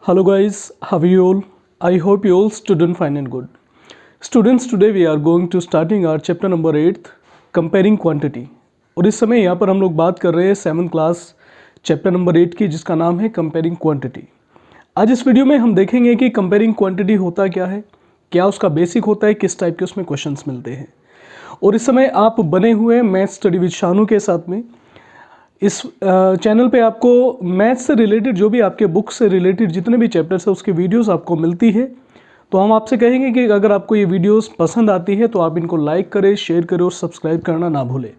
Hello guys, how are you all? I hope you all student fine and good. Students, today we are going to starting our chapter number 8 comparing quantity. और इस समय यहाँ पर हम लोग बात कर रहे हैं 7th क्लास चैप्टर नंबर 8 की, जिसका नाम है कंपेयरिंग क्वांटिटी। आज इस वीडियो में हम देखेंगे कि कंपेयरिंग क्वांटिटी होता क्या है, क्या उसका बेसिक होता है, किस टाइप के उसमें क्वेश्चंस मिलते हैं। और इस समय आप बने हुए मैथ स्टडी विद शानू के साथ में इस चैनल पे आपको मैथ से रिलेटेड जो भी आपके बुक से रिलेटेड जितने भी चैप्टर्स है उसकी वीडियोस आपको मिलती है। तो हम आपसे कहेंगे कि अगर आपको ये वीडियोस पसंद आती है तो आप इनको लाइक करें, शेयर करें और सब्सक्राइब करना ना भूलें,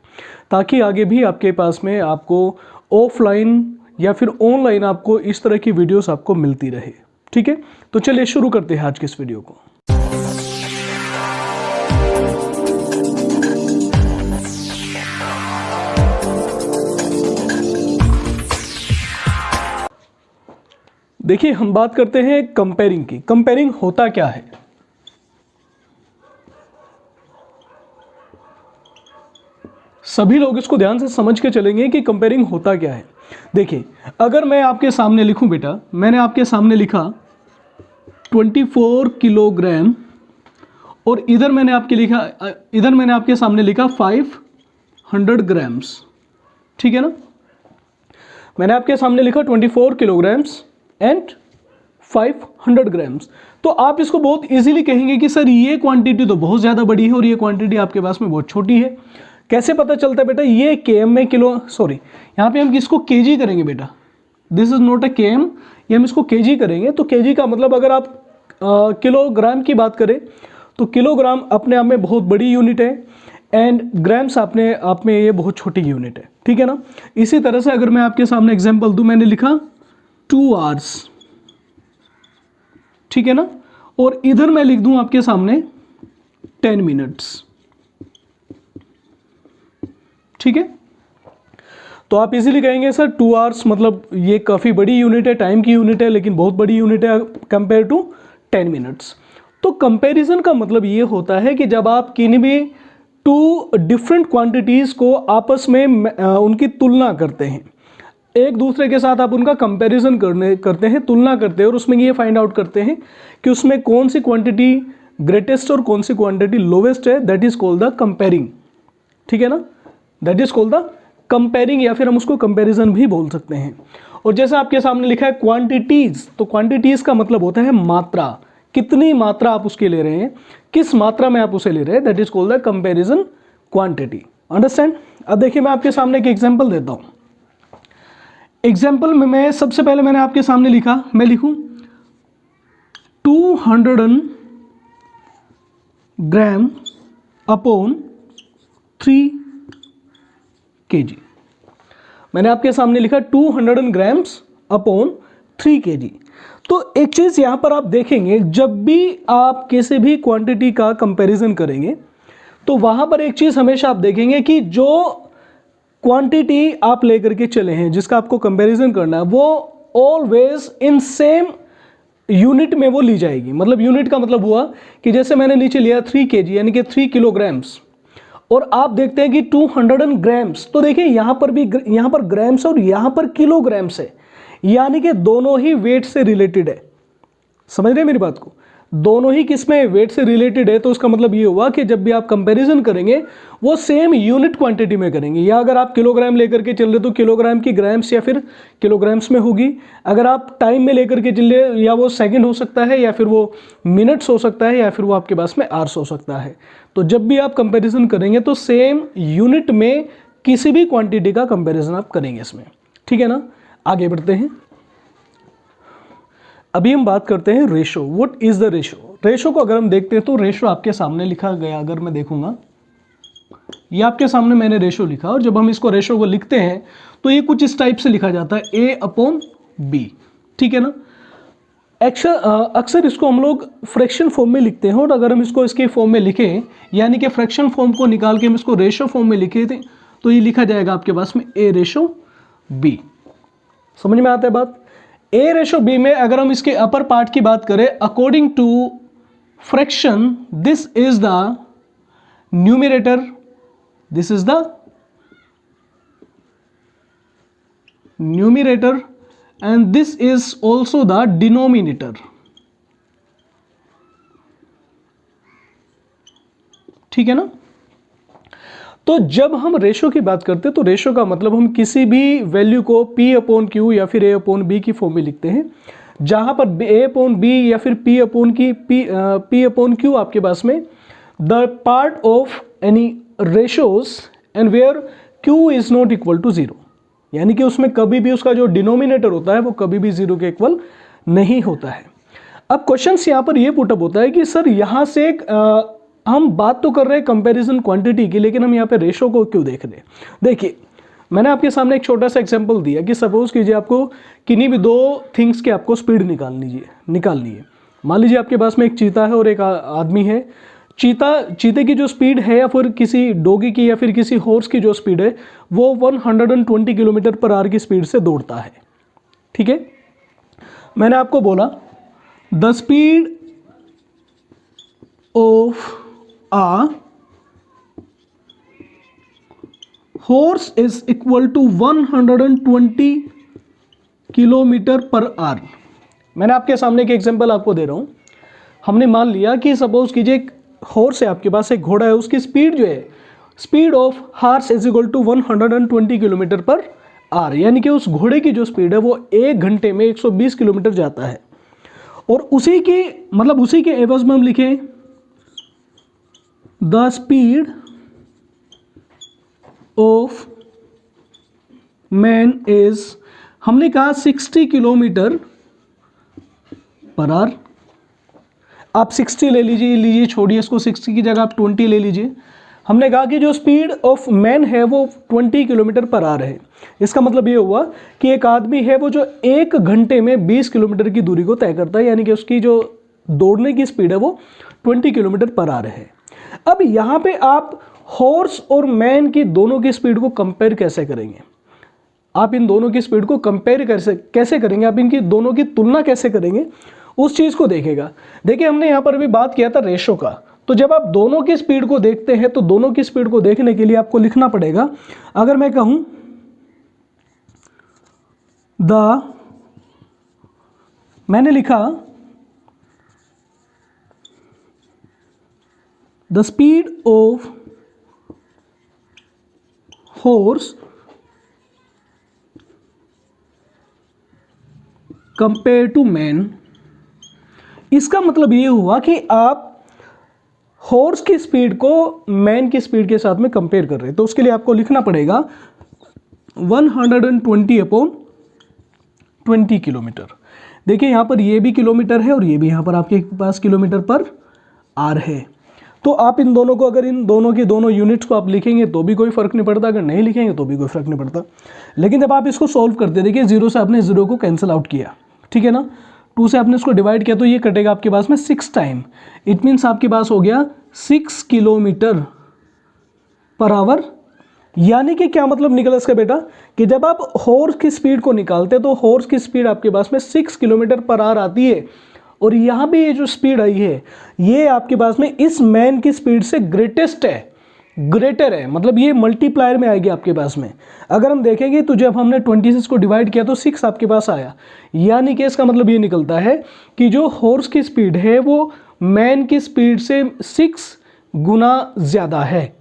ताकि आगे भी आपके पास में आपको ऑफलाइन या फिर ऑनलाइन आपको इस तरह की वीडियोस आपको मिलती रहे। ठीक है, तो चलिए शुरू करते हैं आज के इस वीडियो को। देखिए, हम बात करते हैं कंपेयरिंग की। कंपेयरिंग होता क्या है? सभी लोग इसको ध्यान से समझ के चलेंगे कि कंपेयरिंग होता क्या है। देखिए, अगर मैं आपके सामने लिखूं, बेटा मैंने आपके सामने लिखा 24 किलोग्राम और इधर मैंने आपके सामने लिखा 500 ग्राम्स। ठीक है ना, मैंने आपके सामने लिखा 24 किलोग्राम्स एंड 500 ग्राम्स। तो आप इसको बहुत इजीली कहेंगे कि सर ये क्वांटिटी तो बहुत ज़्यादा बड़ी है और ये क्वांटिटी आपके पास में बहुत छोटी है। कैसे पता चलता है बेटा? ये केएम में यहाँ पे हम किसको केजी करेंगे बेटा, this is not a KM, ये हम इसको केजी करेंगे। तो केजी का मतलब अगर आप किलोग्राम की बात करें तो किलोग्राम अपने आप में बहुत बड़ी यूनिट है एंड ग्राम्स अपने आप में ये बहुत छोटी यूनिट है। ठीक है ना। इसी तरह से अगर मैं आपके सामने एग्जाम्पल दूँ, मैंने लिखा 2 hours, ठीक है ना, और इधर मैं लिख दूं आपके सामने 10 minutes। ठीक है, तो आप इजीली कहेंगे सर 2 hours मतलब ये काफ़ी बड़ी यूनिट है, टाइम की यूनिट है, लेकिन बहुत बड़ी यूनिट है कंपेयर टू 10 minutes। तो कंपैरिजन का मतलब ये होता है कि जब आप किन्हीं भी 2 डिफरेंट क्वांटिटीज़ को आपस में उनकी तुलना करते हैं, एक दूसरे के साथ आप उनका कंपैरिजन करते हैं, तुलना करते हैं, और उसमें ये फाइंड आउट करते हैं कि उसमें कौन सी क्वांटिटी ग्रेटेस्ट और कौन सी क्वांटिटी लोवेस्ट है। That is called the comparing. ठीक है ना, that is called the comparing, या फिर हम उसको कंपैरिजन भी बोल सकते हैं। और जैसे आपके सामने लिखा है क्वांटिटीज, तो क्वांटिटीज का मतलब होता है मात्रा, कितनी मात्रा आप उसके ले रहे हैं, किस मात्रा में आप उसे ले रहे हैं, that is called the comparison quantity. Understand? अब देखिए, मैं आपके सामने एक एग्जाम्पल देता हूँ। एग्जाम्पल में मैं सबसे पहले मैंने आपके सामने लिखा, मैं लिखूं 200 ग्राम अपॉन 3 kg। मैंने आपके सामने लिखा 200 ग्राम्स अपॉन 3 kg। तो एक चीज़ यहाँ पर आप देखेंगे, जब भी आप किसी भी क्वांटिटी का कंपैरिजन करेंगे तो वहाँ पर एक चीज़ हमेशा आप देखेंगे कि जो क्वांटिटी आप लेकर के चले हैं, जिसका आपको कंपैरिजन करना है, वो ऑलवेज इन सेम यूनिट में वो ली जाएगी। मतलब यूनिट का मतलब हुआ कि जैसे मैंने नीचे लिया 3 kg यानी कि 3 किलोग्राम्स, और आप देखते हैं कि 200 ग्राम्स, तो देखिए यहाँ पर ग्राम्स और यहाँ पर किलोग्राम्स है, यानी कि दोनों ही वेट से रिलेटेड है। समझ रहे हैं मेरी बात को? दोनों ही किसमें वेट से रिलेटेड है। तो उसका मतलब ये हुआ कि जब भी आप कंपैरिजन करेंगे वो सेम यूनिट क्वांटिटी में करेंगे। या अगर आप किलोग्राम लेकर के चल रहे तो किलोग्राम की ग्राम्स या फिर किलोग्राम्स में होगी। अगर आप टाइम में लेकर के चल रहे, या वो सेकंड हो सकता है, या फिर वो मिनट्स हो सकता है, या फिर वो आपके पास में आवर्स हो सकता है। तो जब भी आप कंपेरिजन करेंगे तो सेम यूनिट में किसी भी क्वांटिटी का कंपेरिजन आप करेंगे इसमें। ठीक है ना, आगे बढ़ते हैं। अभी हम बात करते हैं ratio. What is the ratio? Ratio को अगर हम देखते हैं तो रेशो आपके सामने लिखा गया, अगर मैं देखूंगा ये आपके सामने मैंने रेशो लिखा, और जब हम इसको रेशो को लिखते हैं तो ये कुछ इस टाइप से लिखा जाता है, A/B। ठीक है ना। अक्सर इसको हम लोग फ्रैक्शन फॉर्म में लिखते हैं, और अगर हम इसको इसके फॉर्म में लिखें, यानी कि फ्रैक्शन फॉर्म को निकाल के हम इसको रेशो फॉर्म में लिखे थे, तो ये लिखा जाएगा आपके पास में A/B। समझ में आता है बात? A/B में अगर हम इसके अपर पार्ट की बात करें, according to fraction this is the numerator, this is the numerator and this is also the denominator. ठीक है ना। तो जब हम रेशो की बात करते हैं तो रेशो का मतलब हम किसी भी वैल्यू को P अपॉन क्यू या फिर A अपॉन बी की फॉर्म में लिखते हैं, जहां पर A अपॉन बी या फिर P अपॉन क्यू आपके पास में the part of any ratios and where Q is not equal to 0, यानी कि उसमें कभी भी उसका जो डिनोमिनेटर होता है वो कभी भी 0 के इक्वल नहीं होता है। अब क्वेश्चन यहाँ पर ये पुटअप होता है कि सर यहाँ से हम बात तो कर रहे हैं कंपैरिजन क्वांटिटी की, लेकिन हम यहाँ पे रेशो को क्यों देख रहे हैं। देखिए मैंने आपके सामने एक छोटा सा एग्जांपल दिया कि सपोज कीजिए आपको किन्हीं भी दो थिंग्स की आपको स्पीड निकालनी है। मान लीजिए आपके पास में एक चीता है और एक आदमी है। चीते की जो स्पीड है या फिर किसी डॉगी की या फिर किसी हॉर्स की जो स्पीड है वो 120 किलोमीटर पर आवर की स्पीड से दौड़ता है। ठीक है, मैंने आपको बोला the speed of a horse is equal to 120 kilometre per our. मैंने आपके सामने एक एग्जांपल आपको दे रहा हूं। हमने मान लिया कि सपोज कीजिए एक हॉर्स है, आपके पास एक घोड़ा है, उसकी स्पीड जो है speed of horse is equal to 120 kilometre per hour, यानी कि उस घोड़े की जो स्पीड है वो 1 घंटे में 120 किलोमीटर जाता है। और उसी के एवज में हम लिखें the speed of man is, हमने कहा 60 किलोमीटर पर आवर। आप 60 ले लीजिए, छोड़िए इसको, 60 की जगह आप 20 ले लीजिए। हमने कहा कि जो स्पीड ऑफ मैन है वो 20 किलोमीटर पर आवर है। इसका मतलब ये हुआ कि एक आदमी है वो जो 1 घंटे में 20 किलोमीटर की दूरी को तय करता है, यानी कि उसकी जो दौड़ने की स्पीड है वो 20 किलोमीटर पर आवर है। अब यहाँ पे आप हॉर्स और मैन की दोनों की स्पीड को कंपेयर कैसे करेंगे? आप इन दोनों की स्पीड को कंपेयर कैसे करेंगे? आप इनकी दोनों की तुलना कैसे करेंगे? उस चीज़ को देखेगा। देखिए हमने यहाँ पर भी बात किया था रेशो का, तो जब आप दोनों की स्पीड को देखते हैं तो दोनों की स्पीड को देखने के लिए आपको लिखना पड़ेगा। अगर मैं कहूँ मैंने लिखा the speed of horse compare to man. इसका मतलब ये हुआ कि आप हॉर्स की स्पीड को मैन की स्पीड के साथ में कंपेयर कर रहे हैं, तो उसके लिए आपको लिखना पड़ेगा 120 अपॉन 20 किलोमीटर। देखिए यहाँ पर ये भी किलोमीटर है और ये भी यहाँ पर आपके पास किलोमीटर पर आर है। तो आप इन दोनों को, अगर इन दोनों की दोनों यूनिट्स को आप लिखेंगे तो भी कोई फर्क नहीं पड़ता, अगर नहीं लिखेंगे तो भी कोई फर्क नहीं पड़ता। लेकिन जब आप इसको सॉल्व करते, देखिए 0 से आपने 0 को कैंसिल आउट किया, ठीक है ना, 2 से आपने इसको डिवाइड किया तो ये कटेगा आपके पास में 6 टाइम। इट मीन्स आपके पास हो गया 6 किलोमीटर पर आवर। यानी कि क्या मतलब निकला इसका बेटा कि जब आप हॉर्स की स्पीड को निकालते तो हॉर्स की स्पीड आपके पास में 6 किलोमीटर पर आवर आती है, और यहाँ पे ये जो स्पीड आई है ये आपके पास में इस मैन की स्पीड से ग्रेटर है, मतलब ये मल्टीप्लायर में आएगी आपके पास में। अगर हम देखेंगे तो जब हमने 26 को डिवाइड किया तो 6 आपके पास आया, यानी कि इसका मतलब ये निकलता है कि जो हॉर्स की स्पीड है वो मैन की स्पीड से 6 गुना ज़्यादा है।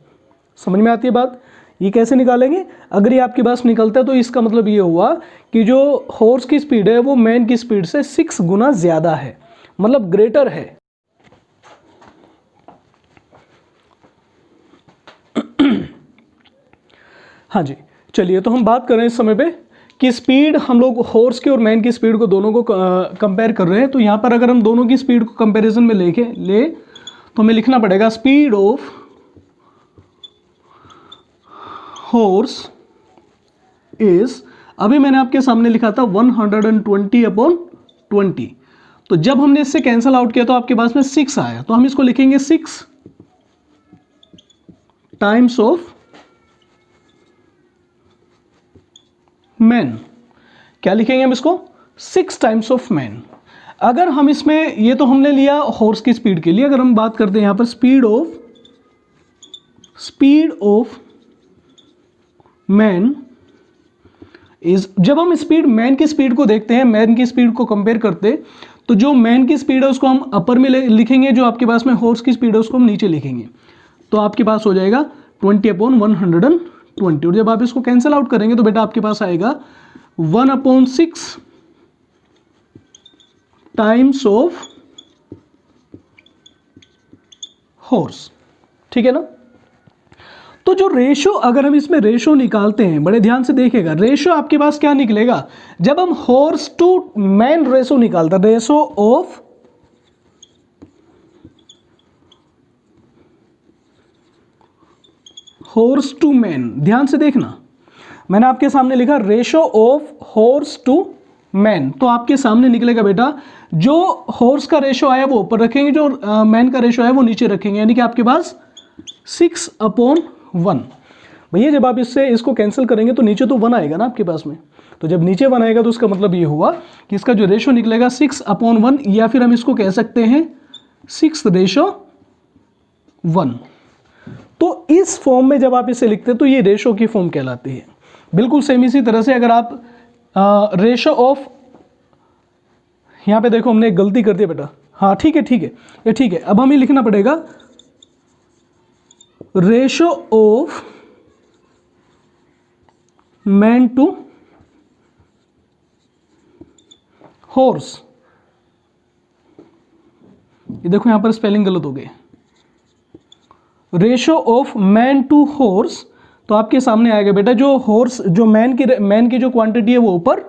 समझ में आती है बात? ये कैसे निकालेंगे? अगर ये आपके पास निकलता है तो इसका मतलब ये हुआ कि जो हॉर्स की स्पीड है वो मैन की स्पीड से 6 गुना ज़्यादा है, मतलब ग्रेटर है। हाँ जी, चलिए तो हम बात कर रहे हैं इस समय पे कि स्पीड, हम लोग हॉर्स की और मैन की स्पीड को दोनों को कंपेयर कर रहे हैं। तो यहाँ पर अगर हम दोनों की स्पीड को कंपैरिजन में ले तो हमें लिखना पड़ेगा स्पीड ऑफ हॉर्स इज, अभी मैंने आपके सामने लिखा था 120 अपॉन 20, तो जब हमने इससे कैंसल आउट किया तो आपके पास में 6 आया, तो हम इसको लिखेंगे 6 टाइम्स ऑफ मैन। क्या लिखेंगे हम इसको? 6 टाइम्स ऑफ मैन। अगर हम इसमें, ये तो हमने लिया हॉर्स की स्पीड के लिए, अगर हम बात करते हैं यहां पर स्पीड ऑफ मैन इज, जब हम स्पीड मैन की स्पीड को देखते हैं, मैन की स्पीड को कंपेयर करते, तो जो मैन की स्पीड है उसको हम अपर में लिखेंगे, जो आपके पास में हॉर्स की स्पीड है उसको हम नीचे लिखेंगे, तो आपके पास हो जाएगा 20/120। और जब आप इसको कैंसिल आउट करेंगे तो बेटा आपके पास आएगा 1/6 टाइम्स ऑफ हॉर्स। ठीक है ना। तो जो रेशो, अगर हम इसमें रेशो निकालते हैं, बड़े ध्यान से देखिएगा, रेशो आपके पास क्या निकलेगा, जब हम हॉर्स टू मैन रेशो निकालते हैं, ratio of horse to man, ध्यान से देखना, मैंने आपके सामने लिखा ratio of horse to man, तो आपके सामने निकलेगा बेटा, जो हॉर्स का रेशो आया वो ऊपर रखेंगे, जो मैन का रेशो है वो नीचे रखेंगे, यानी कि आपके पास 6/1। भैया जब आप इसको कैंसिल करेंगे तो नीचे तो 1 आएगा ना आपके पास में, तो जब नीचे 1 आएगा तो उसका मतलब ये हुआ कि इसका जो रेशो निकलेगा 6/1, या फिर हम इसको कह सकते हैं 6:1। तो इस फॉर्म में जब आप इसे लिखते हैं तो ये रेशो की फॉर्म कहलाती है। बिल्कुल सेम इसी तरह से अगर आप रेशो ऑफ, यहां पे देखो हमने एक गलती कर दी बेटा, हाँ ठीक है ये ठीक है, अब हमें लिखना पड़ेगा ratio of man to horse. ये देखो यहां पर स्पेलिंग गलत हो गई, ratio of man to horse, तो आपके सामने आएगा बेटा जो हॉर्स, जो मैन की जो क्वांटिटी है वो ऊपर,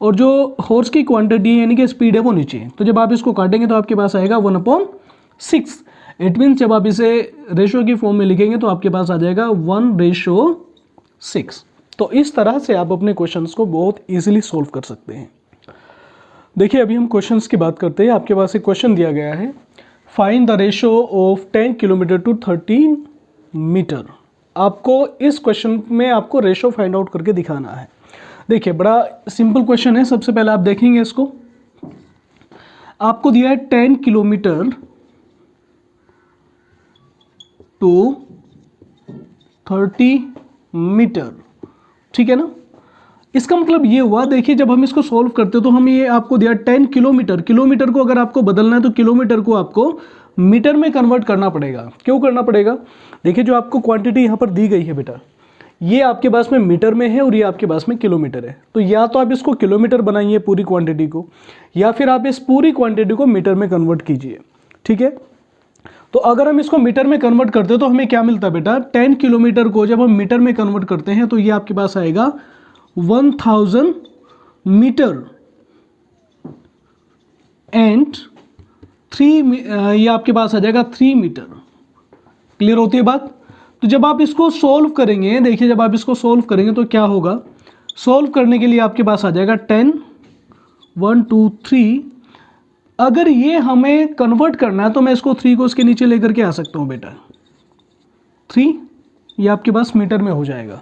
और जो हॉर्स की क्वांटिटी है यानी कि स्पीड है वो नीचे। तो जब आप इसको काटेंगे तो आपके पास आएगा 1/6। इट मीन्स जब आप इसे रेशो की फॉर्म में लिखेंगे तो आपके पास आ जाएगा 1/6। तो इस तरह से आप अपने क्वेश्चंस को बहुत इजीली सॉल्व कर सकते हैं। देखिए अभी हम क्वेश्चंस की बात करते हैं। आपके पास एक क्वेश्चन दिया गया है, find the ratio of 10 kilometre to 13 metre. आपको इस क्वेश्चन में आपको रेशो फाइंड आउट करके दिखाना है। देखिए बड़ा सिंपल क्वेश्चन है। सबसे पहले आप देखेंगे इसको, आपको दिया है 10 किलोमीटर टू 30 मीटर, ठीक है ना। इसका मतलब ये हुआ, देखिए जब हम इसको सॉल्व करते हैं तो हम ये आपको दिया 10 किलोमीटर, किलोमीटर को अगर आपको बदलना है तो किलोमीटर को आपको मीटर में कन्वर्ट करना पड़ेगा। क्यों करना पड़ेगा, देखिए जो आपको क्वांटिटी यहाँ पर दी गई है बेटा, ये आपके पास में मीटर में है और ये आपके पास में किलोमीटर है। तो या तो आप इसको किलोमीटर बनाइए पूरी क्वांटिटी को, या फिर आप इस पूरी क्वांटिटी को मीटर में कन्वर्ट कीजिए, ठीक है। तो अगर हम इसको मीटर में कन्वर्ट करते हैं तो हमें क्या मिलता है बेटा, 10 किलोमीटर को जब हम मीटर में कन्वर्ट करते हैं तो ये आपके पास आएगा 1000 मीटर एंड 3, ये आपके पास आ जाएगा 3 मीटर। क्लियर होती है बात। तो जब आप इसको सॉल्व करेंगे, देखिए जब आप इसको सॉल्व करेंगे तो क्या होगा, सॉल्व करने के लिए आपके पास आ जाएगा 10, 1 2 3। अगर ये हमें कन्वर्ट करना है तो मैं इसको 3 को इसके नीचे लेकर के आ सकता हूं बेटा, 3 ये आपके पास मीटर में हो जाएगा।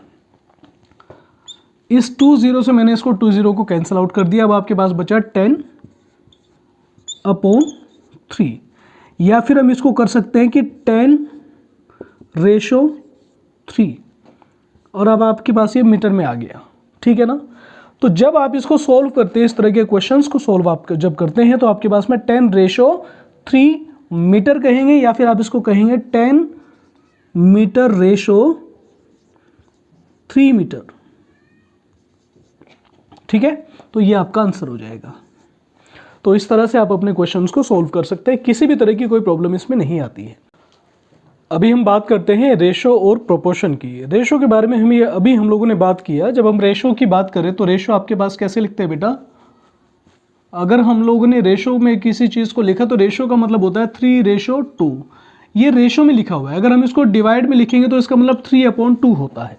इस 20 से मैंने इसको 20 को कैंसिल आउट कर दिया। अब आपके पास बचा 10/3, या फिर हम इसको कर सकते हैं कि 10/3, और अब आपके पास ये मीटर में आ गया, ठीक है ना। तो जब आप इसको सॉल्व करते हैं, इस तरह के क्वेश्चंस को सॉल्व आप जब करते हैं तो आपके पास में 10/3 मीटर कहेंगे, या फिर आप इसको कहेंगे 10 मीटर/3 मीटर, ठीक है। तो ये आपका आंसर हो जाएगा। तो इस तरह से आप अपने क्वेश्चंस को सॉल्व कर सकते हैं, किसी भी तरह की कोई प्रॉब्लम इसमें नहीं आती है। अभी हम बात करते हैं रेशो और प्रोपोर्शन की। रेशो के बारे में अभी हम लोगों ने बात किया। जब हम रेशो की बात करें तो रेशो आपके पास कैसे लिखते हैं बेटा, अगर हम लोगों ने रेशो में किसी चीज़ को लिखा तो रेशो का मतलब होता है 3:2। ये रेशो में लिखा हुआ है। अगर हम इसको डिवाइड में लिखेंगे तो इसका मतलब 3/2 होता है,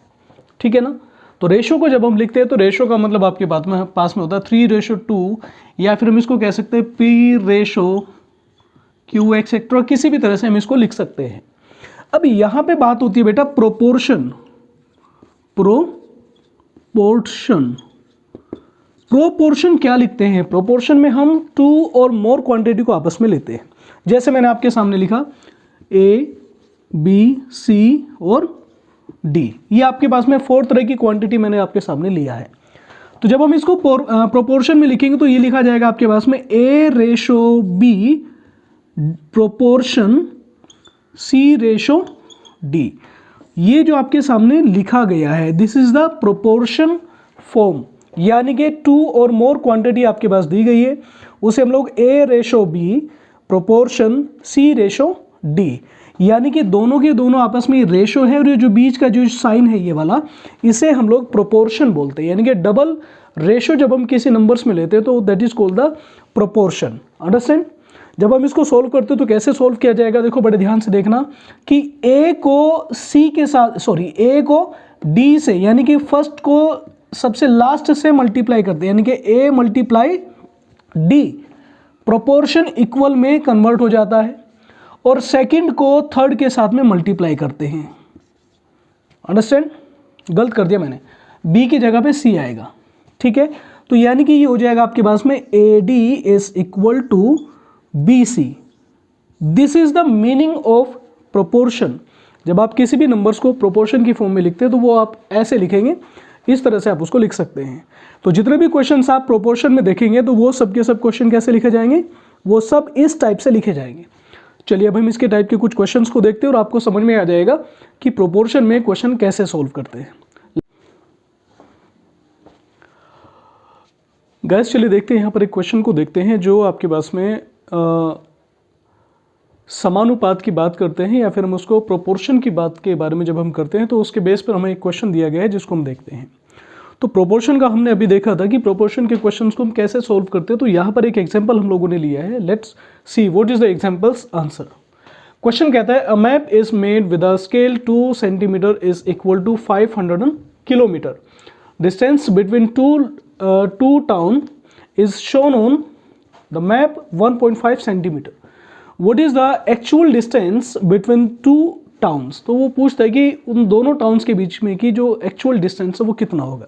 ठीक है ना। तो रेशो को जब हम लिखते हैं तो रेशो का मतलब आपके पास में होता है 3:2, या फिर हम इसको कह सकते हैं P/Q एक्सेट्रा, किसी भी तरह से हम इसको लिख सकते हैं। अब यहाँ पे बात होती है बेटा प्रोपोर्शन। प्रोपोर्शन क्या लिखते हैं, प्रोपोर्शन में हम 2 और मोर क्वांटिटी को आपस में लेते हैं। जैसे मैंने आपके सामने लिखा A, B, C और डी। ये आपके पास में 4 तरह की क्वांटिटी मैंने आपके सामने लिया है। तो जब हम इसको प्रोपोर्शन में लिखेंगे तो ये लिखा जाएगा आपके पास में A/B प्रोपोर्शन C/D। ये जो आपके सामने लिखा गया है this is the proportion form, यानी कि 2 और मोर क्वांटिटी आपके पास दी गई है, उसे हम लोग A/B प्रोपोर्शन C/D, यानी कि दोनों के दोनों आपस में रेशो है और ये जो बीच का जो साइन है ये वाला, इसे हम लोग प्रोपोर्शन बोलते हैं। यानी कि डबल रेशो जब हम किसी नंबर्स में लेते हैं तो that is called the proportion. Understand? जब हम इसको सॉल्व करते हैं तो कैसे सॉल्व किया जाएगा, देखो बड़े ध्यान से देखना कि A को C के साथ, सॉरी A को D से, यानी कि फर्स्ट को सबसे लास्ट से मल्टीप्लाई करते हैं, यानी कि A multiply D, proportion equal में कन्वर्ट हो जाता है, और सेकंड को थर्ड के साथ में मल्टीप्लाई करते हैं। अंडरस्टैंड? गलत कर दिया मैंने, B की जगह पे C आएगा, ठीक है। तो यानी कि ये हो जाएगा आपके पास में AD is equal to BC। This is the meaning of proportion. जब आप किसी भी नंबर्स को प्रोपोर्शन की फॉर्म में लिखते हैं तो वो आप ऐसे लिखेंगे, इस तरह से आप उसको लिख सकते हैं। तो जितने भी क्वेश्चंस आप प्रोपोर्शन में देखेंगे तो वो सब के सब क्वेश्चन कैसे लिखे जाएंगे, वो सब इस टाइप से लिखे जाएंगे। चलिए अब हम इसके टाइप के कुछ क्वेश्चंस को देखते हैं और आपको समझ में आ जाएगा कि प्रोपोर्शन में क्वेश्चन कैसे सॉल्व करते हैं। गाइस चलिए देखते हैं, यहाँ पर एक क्वेश्चन को देखते हैं जो आपके पास में समानुपात की बात करते हैं, या फिर हम उसको प्रोपोर्शन की बात के बारे में जब हम करते हैं तो उसके बेस पर हमें एक क्वेश्चन दिया गया है जिसको हम देखते हैं। तो प्रोपोर्शन का हमने अभी देखा था कि प्रोपोर्शन के क्वेश्चंस को हम कैसे सॉल्व करते हैं। तो यहाँ पर एक एग्जांपल हम लोगों ने लिया है, let's see what is the examples answer. Question कहता है a map is made with a scale 2 centimetre is equal to 500 kilometre. Distance between two town is shown on the map 1.5 centimetre. What is the actual distance between two towns. तो वो पूछता है कि उन दोनों towns के बीच में की जो एक्चुअल डिस्टेंस है वो कितना होगा।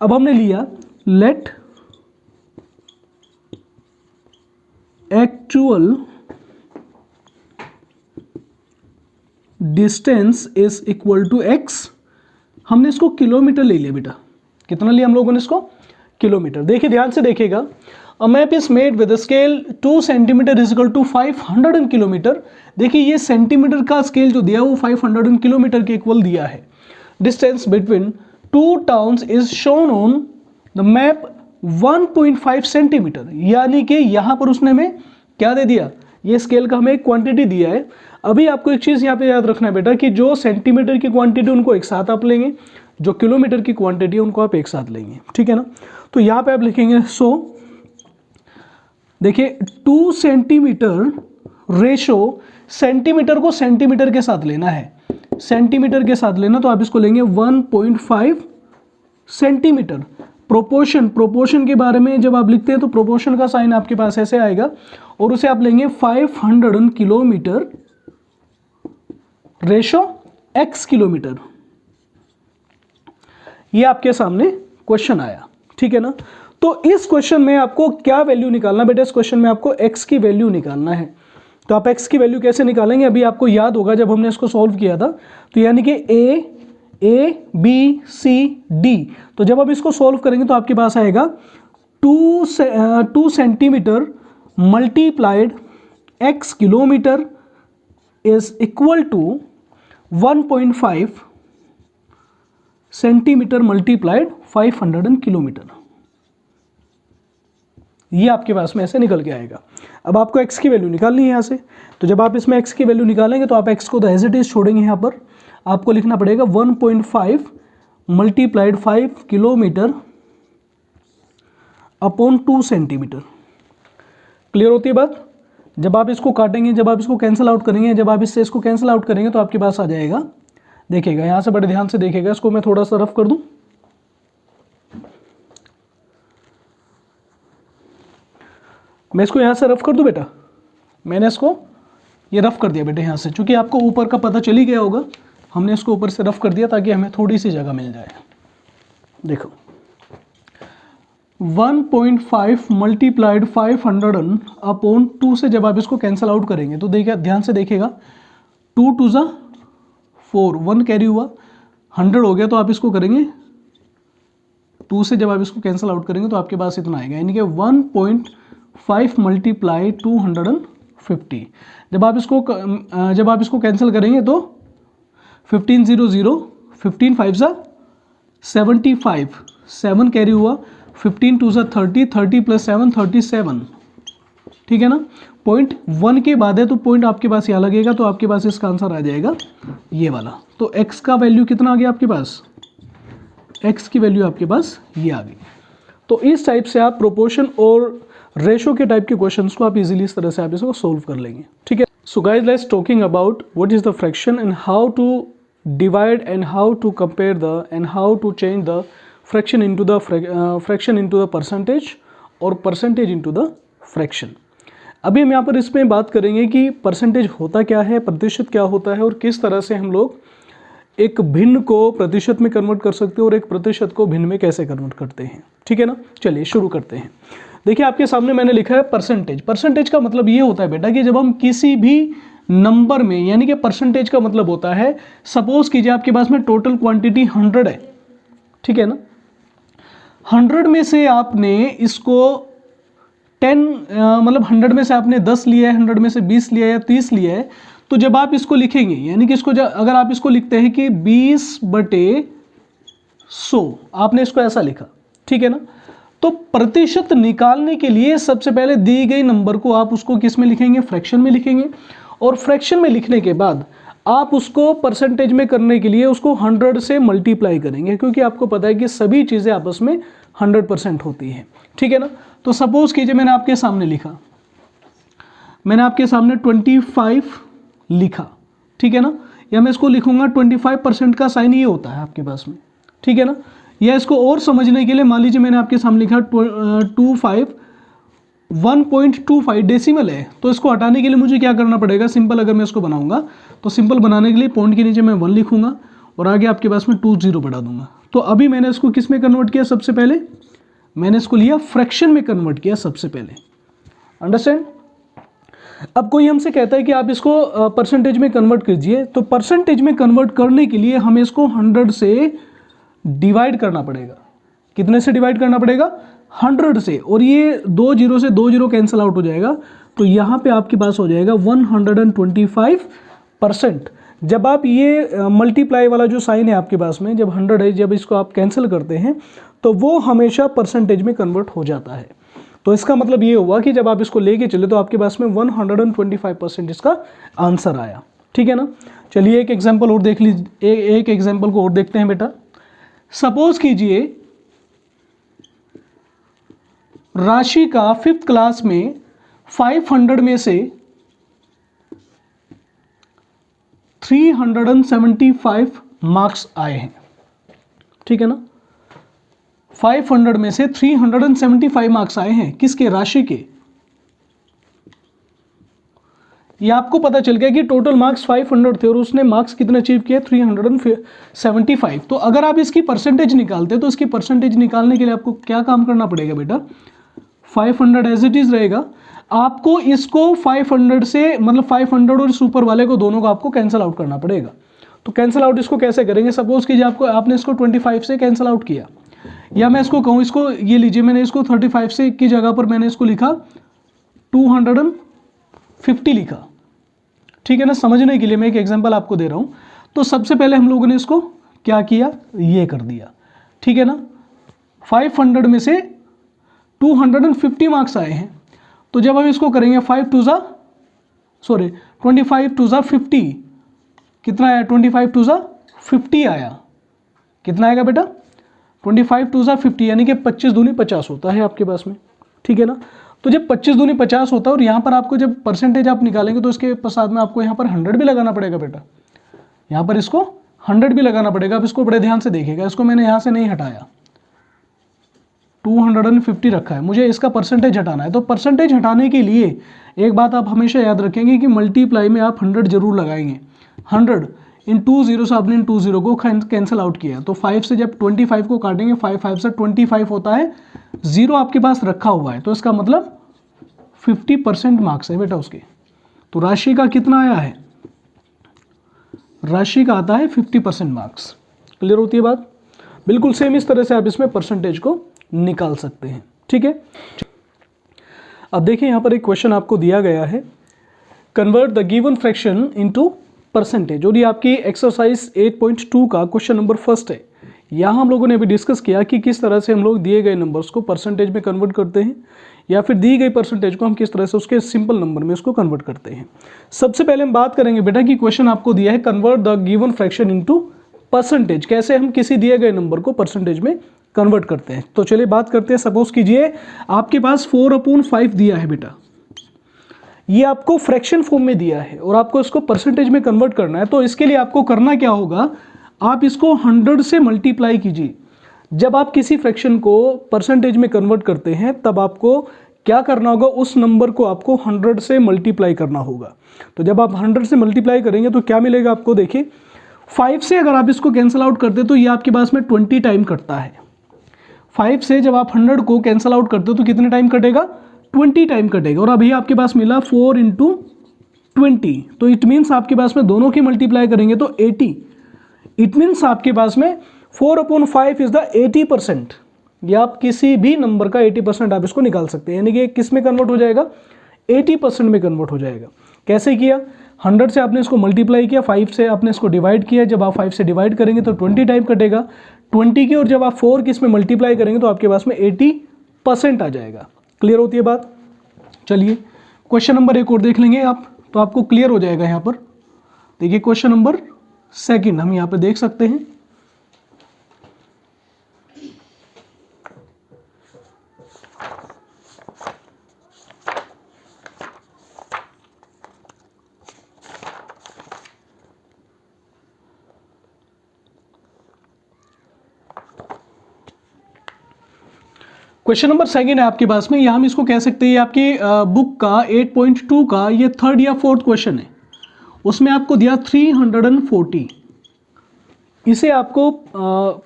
अब हमने लिया let actual distance is equal to x। हमने इसको किलोमीटर ले लिया बेटा। कितना लिया हम लोगों ने इसको? किलोमीटर। देखिए ध्यान से देखिएगा, a map is made with scale 2 centimetre is equal to 500 kilometre. देखिए ये सेंटीमीटर का स्केल जो दिया वो 500 किलोमीटर के इक्वल दिया है। Distance between two towns is shown on the map 1.5 centimetre, यानी कि यहाँ पर उसने हमें क्या दे दिया, ये स्केल का हमें एक क्वांटिटी दिया है। अभी आपको एक चीज़ यहाँ पे याद रखना है बेटा कि जो सेंटीमीटर की क्वांटिटी उनको एक साथ आप लेंगे, जो किलोमीटर की क्वांटिटी उनको आप एक साथ लेंगे, ठीक है ना। तो यहाँ पे आप लिखेंगे सो देखिए 2 सेंटीमीटर रेशो, सेंटीमीटर को सेंटीमीटर के साथ लेना है, सेंटीमीटर के साथ लेना, तो आप इसको लेंगे 1.5 सेंटीमीटर। प्रोपोर्शन, प्रोपोर्शन के बारे में जब आप लिखते हैं तो प्रोपोर्शन का साइन आपके पास ऐसे आएगा और उसे आप लेंगे 500 किलोमीटर रेशो x किलोमीटर। ये आपके सामने क्वेश्चन आया, ठीक है ना। तो इस क्वेश्चन में आपको क्या वैल्यू निकालना बेटा, इस क्वेश्चन में आपको x की वैल्यू निकालना है। तो आप x की वैल्यू कैसे निकालेंगे, अभी आपको याद होगा जब हमने इसको सॉल्व किया था, तो यानी कि a b c d। तो जब आप इसको सॉल्व करेंगे तो आपके पास आएगा 2 centimetre multiplied x kilometre is equal to 1.5 centimetre multiplied 500 kilometre. ये आपके पास में ऐसे निकल के आएगा। अब आपको x की वैल्यू निकालनी है यहाँ से, तो जब आप इसमें x की वैल्यू निकालेंगे तो आप x को तो एज इट इज छोड़ेंगे, यहाँ पर आपको लिखना पड़ेगा 1.5 multiplied 5 kilometre upon 2 centimetre. Clear होती है बात? जब आप इसको काटेंगे, जब आप इसको कैंसिल आउट करेंगे, जब आप इससे इसको कैंसिल आउट करेंगे तो आपके पास आ जाएगा, देखिएगा यहाँ से बड़े ध्यान से देखिएगा, इसको मैं थोड़ा सा रफ कर दूं। मैं इसको यहाँ से रफ कर दूं बेटा, मैंने इसको ये रफ कर दिया बेटे यहाँ से, चूंकि आपको ऊपर का पता चल ही गया होगा, हमने इसको ऊपर से रफ कर दिया ताकि हमें थोड़ी सी जगह मिल जाए। देखो 1.5 मल्टीप्लाइड 500 अपॉन 2 से जब आप इसको कैंसिल आउट करेंगे तो देखिए ध्यान से देखिएगा, 2 2 ज़ा 4, 1 कैरी हुआ, 100 हो गया तो आप इसको करेंगे 2 से, जब आप इसको कैंसिल आउट करेंगे तो आपके पास इतना आएगा, यानी कि 1.5 मल्टीप्लाई 250। जब आप इसको कैंसिल करेंगे तो 1500, 15 5 75, 7 कैरी हुआ, 15 2 30, 30 + 7 37, ठीक है ना। 0.1 के बाद है तो पॉइंट आपके पास यहाँ लगेगा, तो आपके पास इसका आंसर आ जाएगा ये वाला। तो x का वैल्यू कितना आ गया आपके पास, x की वैल्यू आपके पास ये आ गई। तो इस टाइप से आप प्रोपोर्शन और रेशो के टाइप के क्वेश्चंस को आप इजीली इस तरह से आप इसको सोल्व कर लेंगे, ठीक है। So guys, let's talking about what is the fraction and how to divide and how to compare the and how to change the fraction into the percentage और परसेंटेज इनटू द फ्रैक्शन। अभी हम यहाँ पर इसमें बात करेंगे कि percentage होता क्या है, प्रतिशत क्या होता है, और किस तरह से हम लोग एक भिन्न को प्रतिशत में कन्वर्ट कर सकते हैं और एक प्रतिशत को भिन्न में कैसे कन्वर्ट करते हैं, ठीक है ना। चलिए शुरू करते हैं। देखिए आपके सामने मैंने लिखा है परसेंटेज। परसेंटेज का मतलब ये होता है बेटा कि जब हम किसी भी नंबर में, यानी कि परसेंटेज का मतलब होता है, सपोज कीजिए आपके पास में टोटल क्वांटिटी 100 है, ठीक है ना। 100 में से आपने इसको 10 मतलब 100 में से आपने 10 लिया है, 100 में से 20 लिया है या 30 लिया है, तो जब आप इसको लिखेंगे, यानी कि इसको अगर आप इसको लिखते हैं कि 20/100, आपने इसको ऐसा लिखा, ठीक है ना। तो प्रतिशत निकालने के लिए सबसे पहले दी गई नंबर को आप उसको किस में लिखेंगे, फ्रैक्शन में लिखेंगे, और फ्रैक्शन में लिखने के बाद आप उसको परसेंटेज में करने के लिए उसको 100 से मल्टीप्लाई करेंगे, क्योंकि आपको पता है कि सभी चीज़ें आपस में 100% होती हैं, ठीक है ना। तो सपोज कीजिए मैंने आपके सामने लिखा, मैंने आपके सामने 25 लिखा, ठीक है ना, या मैं इसको लिखूंगा 25% का साइन ये होता है आपके पास में, ठीक है ना। या इसको और समझने के लिए मान लीजिए मैंने आपके सामने लिखा 1.25 डेसिमल है, तो इसको हटाने के लिए मुझे क्या करना पड़ेगा, सिंपल अगर मैं इसको बनाऊंगा तो सिंपल बनाने के लिए पॉइंट के नीचे मैं 1 लिखूंगा और आगे आपके पास में 20 बढ़ा दूंगा। तो अभी मैंने इसको किस में कन्वर्ट किया, सबसे पहले मैंने इसको लिया फ्रैक्शन में कन्वर्ट किया सबसे पहले, अंडरस्टैंड। अब कोई हमसे कहता है कि आप इसको परसेंटेज में कन्वर्ट कीजिए, तो परसेंटेज में कन्वर्ट करने के लिए हमें इसको 100 से डिवाइड करना पड़ेगा। कितने से डिवाइड करना पड़ेगा, 100 से, और ये 2 0 से 2 0 कैंसिल आउट हो जाएगा, तो यहाँ पे आपके पास हो जाएगा 125%। जब आप ये मल्टीप्लाई वाला जो साइन है आपके पास में, जब 100 है, जब इसको आप कैंसिल करते हैं तो वो हमेशा परसेंटेज में कन्वर्ट हो जाता है। तो इसका मतलब ये हुआ कि जब आप इसको लेके चले तो आपके पास में 125% इसका आंसर आया, ठीक है ना। चलिए एक एग्जांपल और देख लीजिए, एक एग्जांपल को और देखते हैं बेटा। सपोज कीजिए राशि का 5th क्लास में 500 में से 375 मार्क्स आए हैं, ठीक है ना। 500 में से 375 मार्क्स आए हैं, किसके, राशि के। ये आपको पता चल गया कि टोटल मार्क्स 500 थे और उसने मार्क्स कितने अचीव किए, 375। तो अगर आप इसकी परसेंटेज निकालते हैं तो इसकी परसेंटेज निकालने के लिए आपको क्या काम करना पड़ेगा बेटा, 500 एज इट इज रहेगा, आपको इसको 500 से, मतलब 500 और सुपर वाले को, दोनों को आपको कैंसिल आउट करना पड़ेगा। तो कैंसिल आउट इसको कैसे करेंगे, सपोज कीजिए आपने इसको 25 से कैंसिल आउट किया, या मैं इसको कहूँ, इसको ये लीजिए, मैंने इसको 35 से की जगह पर मैंने इसको लिखा 250 लिखा, ठीक है ना। समझने के लिए मैं एक एग्जांपल आपको दे रहा हूँ। तो सबसे पहले हम लोगों ने इसको क्या किया, ये कर दिया, ठीक है ना। 500 में से 250 मार्क्स आए हैं, तो जब हम इसको करेंगे 25 2 50, कितना आया, 25 2 50 आया, कितना आएगा बेटा, 25 2 50, यानी कि 25 दूनी 50 होता है आपके पास में, ठीक है ना। तो जब 25 दूनी 50 होता है और यहाँ पर आपको जब परसेंटेज आप निकालेंगे तो इसके साथ में आपको यहाँ पर 100 भी लगाना पड़ेगा बेटा, यहाँ पर इसको 100 भी लगाना पड़ेगा। आप इसको बड़े ध्यान से देखिएगा, इसको मैंने यहाँ से नहीं हटाया, 250 रखा है, मुझे इसका परसेंटेज हटाना है। तो परसेंटेज हटाने के लिए एक बात आप हमेशा याद रखेंगे कि मल्टीप्लाई में आप 100 जरूर लगाएंगे। 100 इन 2 0 से आपने इन 2 0 को कैंसिल आउट किया, तो 5 से जब 25 को काटेंगे, 5 5 से 25 होता है, 0 आपके पास रखा हुआ है, तो इसका मतलब 50% मार्क्स है बेटा उसके। तो राशि का कितना आया है, राशि का आता है 50% मार्क्स, क्लियर होती है बात? बिल्कुल सेम इस तरह से आप इसमें परसेंटेज को निकाल सकते हैं। ठीक है, अब देखिए यहाँ पर एक क्वेश्चन आपको दिया गया है, convert the given fraction into percentage, और ये आपकी एक्सरसाइज 8.2 का क्वेश्चन नंबर फर्स्ट है। यहाँ हम लोगों ने अभी डिस्कस किया कि किस तरह से हम लोग दिए गए नंबर्स को परसेंटेज में कन्वर्ट करते हैं, या फिर दी गई परसेंटेज को हम किस तरह से उसके सिंपल नंबर में उसको कन्वर्ट करते हैं। सबसे पहले हम बात करेंगे बेटा कि क्वेश्चन आपको दिया है convert the given fraction into percentage, कैसे हम किसी दिए गए नंबर को परसेंटेज में कन्वर्ट करते हैं। तो चलिए बात करते हैं। सपोज कीजिए आपके पास 4/5 दिया है बेटा, ये आपको फ्रैक्शन फॉर्म में दिया है और आपको इसको परसेंटेज में कन्वर्ट करना है। तो इसके लिए आपको करना क्या होगा, आप इसको 100 से मल्टीप्लाई कीजिए। जब आप किसी फ्रैक्शन को परसेंटेज में कन्वर्ट करते हैं तब आपको क्या करना होगा, उस नंबर को आपको 100 से मल्टीप्लाई करना होगा। तो जब आप 100 से मल्टीप्लाई करेंगे तो क्या मिलेगा आपको, देखिए 5 से अगर आप इसको कैंसिल आउट करते तो ये आपके पास में 20 टाइम कटता है। 5 से जब आप 100 को कैंसिल आउट करते हो तो कितने टाइम कटेगा, 20 टाइम कटेगा। और अभी आपके पास मिला 4 × 20, तो इट मीन्स आपके पास में दोनों की मल्टीप्लाई करेंगे तो 80। इट मीन्स आपके पास में 4/5 इज द 80%, या आप किसी भी नंबर का 80% आप इसको निकाल सकते हैं, यानी कि किस में कन्वर्ट हो जाएगा, 80% में कन्वर्ट हो जाएगा। कैसे किया, 100 से आपने इसको मल्टीप्लाई किया, 5 से आपने इसको डिवाइड किया। जब आप 5 से डिवाइड करेंगे तो 20 टाइम कटेगा 20 की, और जब आप 4 की इसमें मल्टीप्लाई करेंगे तो आपके पास में 80% आ जाएगा। क्लियर होती है बात? चलिए क्वेश्चन नंबर 1 और देख लेंगे आप, तो आपको क्लियर हो जाएगा। यहाँ पर देखिए क्वेश्चन नंबर 2 हम यहाँ पे देख सकते हैं। क्वेश्चन नंबर 2 है आपके पास में, या हम इसको कह सकते हैं आपकी बुक का 8.2 का ये 3rd या 4th क्वेश्चन है। उसमें आपको दिया 340, इसे आपको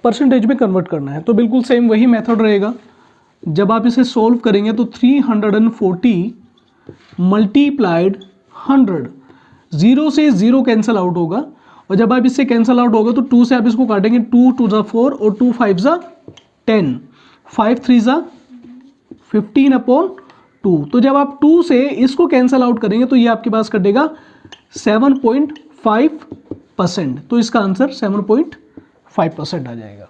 परसेंटेज में कन्वर्ट करना है। तो बिल्कुल सेम वही मेथड रहेगा। जब आप इसे सोल्व करेंगे तो 340 मल्टीप्लाइड 100, 0 से 0 कैंसिल आउट होगा, और जब आप इससे कैंसिल आउट होगा तो 2 से आप इसको काटेंगे, 2 × 2 = 4 और 2 × 5 = 10, 5 × 3 = 15/2। तो जब आप 2 से इसको कैंसिल आउट करेंगे तो ये आपके पास कटेगा 7.5%। तो इसका आंसर 7.5% आ जाएगा।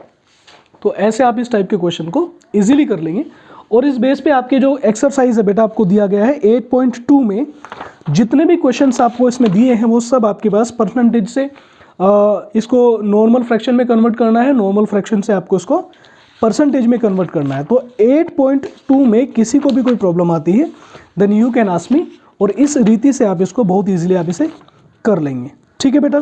तो ऐसे आप इस टाइप के क्वेश्चन को इजीली कर लेंगे। और इस बेस पे आपके जो एक्सरसाइज है बेटा आपको दिया गया है 8.2 में, जितने भी क्वेश्चंस आपको इसमें दिए हैं वो सब आपके पास परसेंटेज से इसको नॉर्मल फ्रैक्शन में कन्वर्ट करना है, नॉर्मल फ्रैक्शन से आपको इसको परसेंटेज में कन्वर्ट करना है। तो 8.2 में किसी को भी कोई प्रॉब्लम आती है then you can ask me, और इस रीति से आप इसको बहुत ईजिली आप इसे कर लेंगे। ठीक है बेटा।